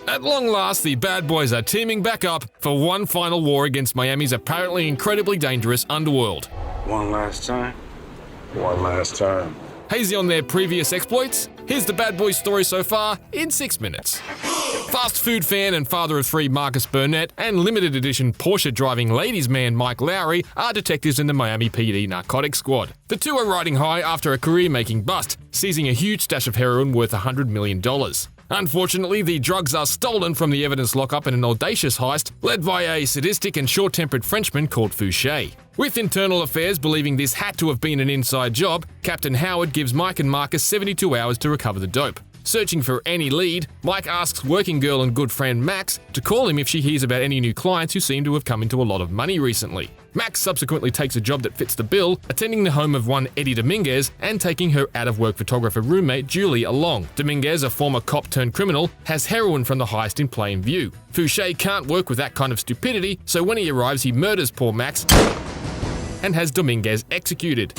At long last, the bad boys are teaming back up for one final war against Miami's apparently incredibly dangerous underworld. One last time. One last time. Hazy on their previous exploits? Here's the bad boys story so far in 6 minutes. Fast food fan and father of 3 Marcus Burnett and limited edition Porsche driving ladies man Mike Lowry are detectives in the Miami PD narcotics squad. The two are riding high after a career-making bust, seizing a huge stash of heroin worth $100 million. Unfortunately, the drugs are stolen from the evidence lockup in an audacious heist led by a sadistic and short-tempered Frenchman called Fouché. With Internal Affairs believing this had to have been an inside job, Captain Howard gives Mike and Marcus 72 hours to recover the dope. Searching for any lead, Mike asks working girl and good friend Max to call him if she hears about any new clients who seem to have come into a lot of money recently. Max subsequently takes a job that fits the bill, attending the home of one Eddie Dominguez and taking her out-of-work photographer roommate Julie along. Dominguez, a former cop turned criminal, has heroin from the heist in plain view. Fouché can't work with that kind of stupidity, so when he arrives he murders poor Max and has Dominguez executed.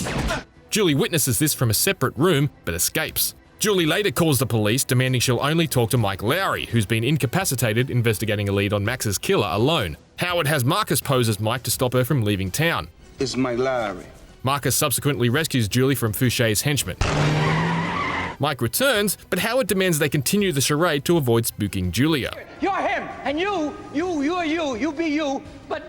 Julie witnesses this from a separate room, but escapes. Julie later calls the police, demanding she'll only talk to Mike Lowry, who's been incapacitated investigating a lead on Max's killer alone. Howard has Marcus pose as Mike to stop her from leaving town. It's Mike Lowry. Marcus subsequently rescues Julie from Fouché's henchmen. Mike returns, but Howard demands they continue the charade to avoid spooking Julia. You're him, and you be you, but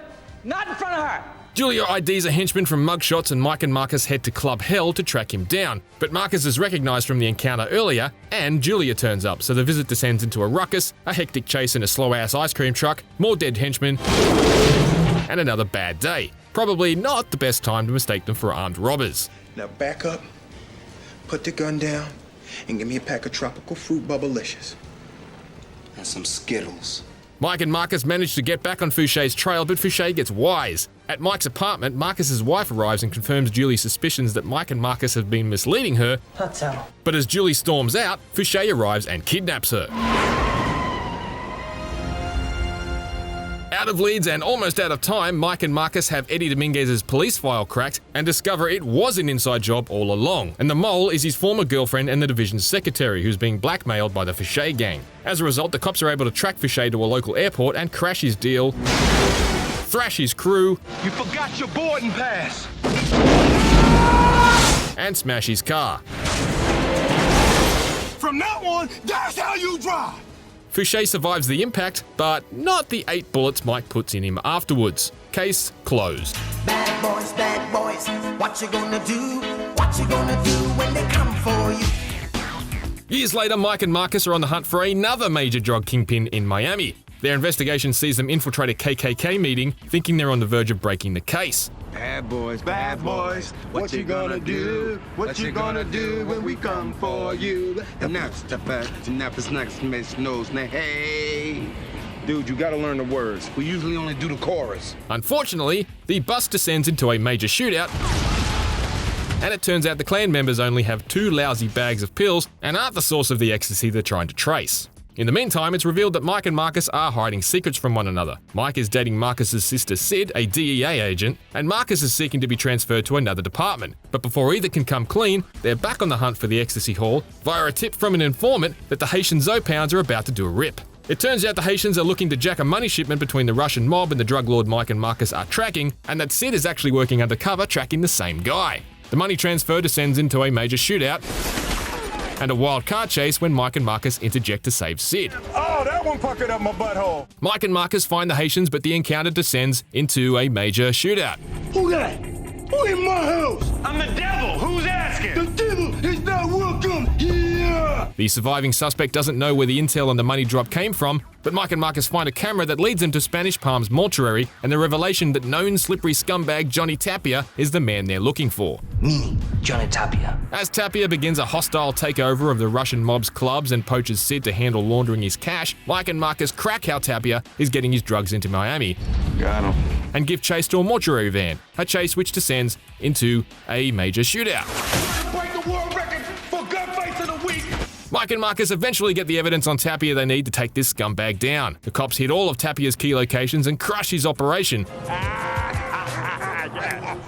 not in front of her. Julia IDs a henchman from mugshots and Mike and Marcus head to Club Hell to track him down, but Marcus is recognised from the encounter earlier and Julia turns up, so the visit descends into a ruckus, a hectic chase in a slow-ass ice cream truck, more dead henchmen, and another bad day. Probably not the best time to mistake them for armed robbers. Now back up, put the gun down, and give me a pack of tropical fruit Bubblicious. And some Skittles. Mike and Marcus manage to get back on Fouché's trail, but Fouché gets wise. At Mike's apartment, Marcus's wife arrives and confirms Julie's suspicions that Mike and Marcus have been misleading her. But as Julie storms out, Fouché arrives and kidnaps her. Out of leads and almost out of time, Mike and Marcus have Eddie Dominguez's police file cracked and discover it was an inside job all along, and the mole is his former girlfriend and the division's secretary, who's being blackmailed by the Fouché gang. As a result, the cops are able to track Fouché to a local airport and crash his deal, thrash his crew, You forgot your boarding pass! and smash his car. From that one, that's how you drive! Fouché survives the impact, but not the 8 bullets Mike puts in him afterwards. Case closed. Bad boys, what you gonna do? What you gonna do when they come for you? Years later, Mike and Marcus are on the hunt for another major drug kingpin in Miami. Their investigation sees them infiltrate a KKK meeting, thinking they're on the verge of breaking the case. Bad boys, what you gonna do? What you gonna do when we come for you? And that's the fact, and that's next Miss knows me. Hey, dude, you gotta learn the words. We usually only do the chorus. Unfortunately, the bust descends into a major shootout, and it turns out the clan members only have 2 lousy bags of pills and aren't the source of the ecstasy they're trying to trace. In the meantime, it's revealed that Mike and Marcus are hiding secrets from one another. Mike is dating Marcus's sister Sid, a DEA agent, and Marcus is seeking to be transferred to another department. But before either can come clean, they're back on the hunt for the ecstasy haul via a tip from an informant that the Haitian Zopounds are about to do a rip. It turns out the Haitians are looking to jack a money shipment between the Russian mob and the drug lord Mike and Marcus are tracking, and that Sid is actually working undercover tracking the same guy. The money transfer descends into a major shootout and a wild car chase when Mike and Marcus interject to save Sid. Oh, that one puckered up my butthole. Mike and Marcus find the Haitians, but the encounter descends into a major shootout. Who that? Who in my house? I'm the devil. Who's asking? The devil is not welcome here. The surviving suspect doesn't know where the intel on the money drop came from, but Mike and Marcus find a camera that leads them to Spanish Palms mortuary and the revelation that known slippery scumbag Johnny Tapia is the man they're looking for. Me, Johnny Tapia. As Tapia begins a hostile takeover of the Russian mob's clubs and poaches Sid to handle laundering his cash, Mike and Marcus crack how Tapia is getting his drugs into Miami. Got him. And give chase to a mortuary van, a chase which descends into a major shootout. Break the world record for gunfights of the week. Mike and Marcus eventually get the evidence on Tapia they need to take this scumbag down. The cops hit all of Tapia's key locations and crush his operation.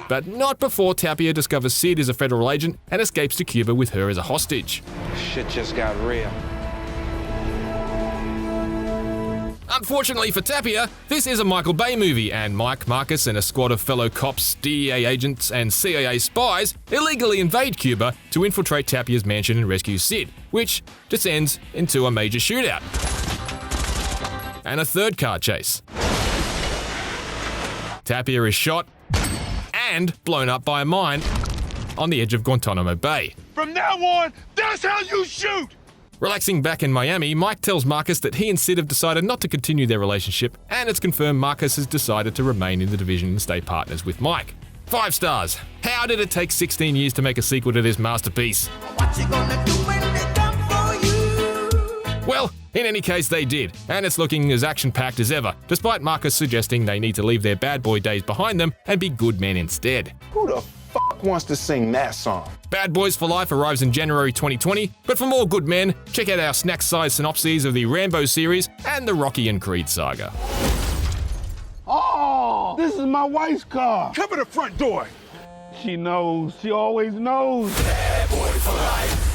But not before Tapia discovers Sid is a federal agent and escapes to Cuba with her as a hostage. Shit just got real. Unfortunately for Tapia, this is a Michael Bay movie, and Mike, Marcus, and a squad of fellow cops, DEA agents, and CIA spies illegally invade Cuba to infiltrate Tapia's mansion and rescue Sid, which descends into a major shootout. And a third car chase. Tapia is shot and blown up by a mine on the edge of Guantanamo Bay. From now on, that's how you shoot! Relaxing back in Miami, Mike tells Marcus that he and Sid have decided not to continue their relationship, and it's confirmed Marcus has decided to remain in the division and stay partners with Mike. 5 stars. How did it take 16 years to make a sequel to this masterpiece? What you gonna do when they come for you? Well, in any case, they did, and it's looking as action-packed as ever, despite Marcus suggesting they need to leave their bad boy days behind them and be good men instead. Who the fuck wants to sing that song? Bad Boys for Life arrives in January 2020, but for more good men, check out our snack-sized synopses of the Rambo series and the Rocky and Creed saga. Oh, this is my wife's car. Cover the front door. She knows. She always knows. Bad boy for life.